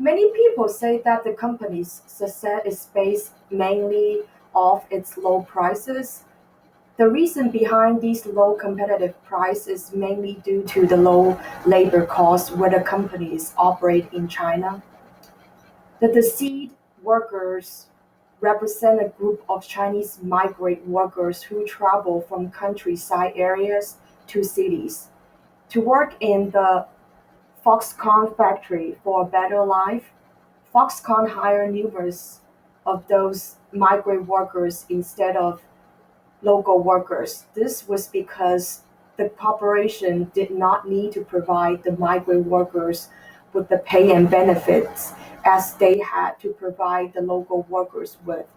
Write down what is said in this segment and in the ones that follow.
Many people say that the company's success is based mainly off its low prices. The reason behind these low competitive prices is mainly due to the low labor costs where the companies operate in China. The seed workers represent a group of Chinese migrant workers who travel from countryside areas to cities to work in the Foxconn factory for a better life. Foxconn hired numerous of those migrant workers instead of local workers. This was because the corporation did not need to provide the migrant workers with the pay and benefits as they had to provide the local workers with.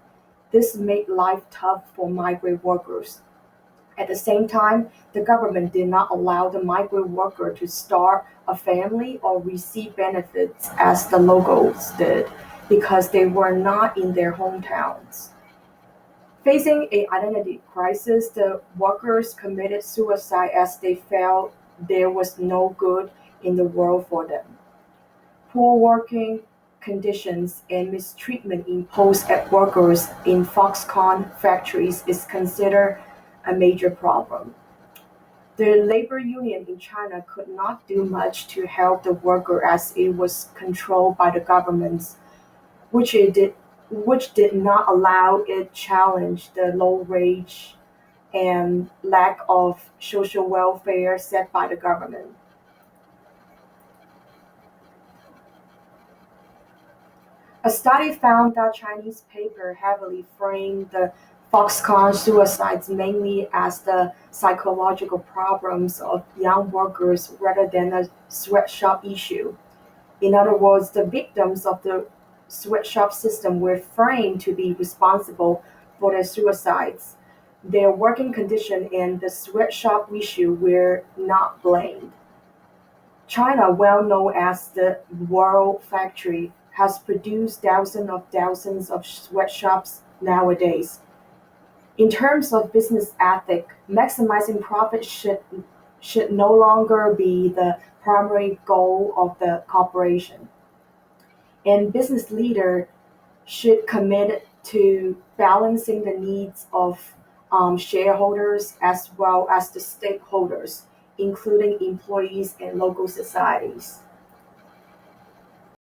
This made life tough for migrant workers. At the same time, the government did not allow the migrant worker to start a family or receive benefits as the locals did because they were not in their hometowns. Facing a identity crisis, the workers committed suicide as they felt there was no good in the world for them. Poor working conditions and mistreatment imposed at workers in Foxconn factories is considered a major problem. The labor union in China could not do much to help the worker as it was controlled by the government, which it did which did not allow it challenge the low wage and lack of social welfare set by the government. A study found that Chinese paper heavily framed the Foxconn suicides mainly as the psychological problems of young workers rather than a sweatshop issue. In other words, the victims of the sweatshop system were framed to be responsible for their suicides. Their working condition and the sweatshop issue were not blamed. China, well known as the world factory, has produced thousands of sweatshops nowadays. In terms of business ethic, maximizing profit should no longer be the primary goal of the corporation. And business leader should commit to balancing the needs of shareholders as well as the stakeholders, including employees and local societies.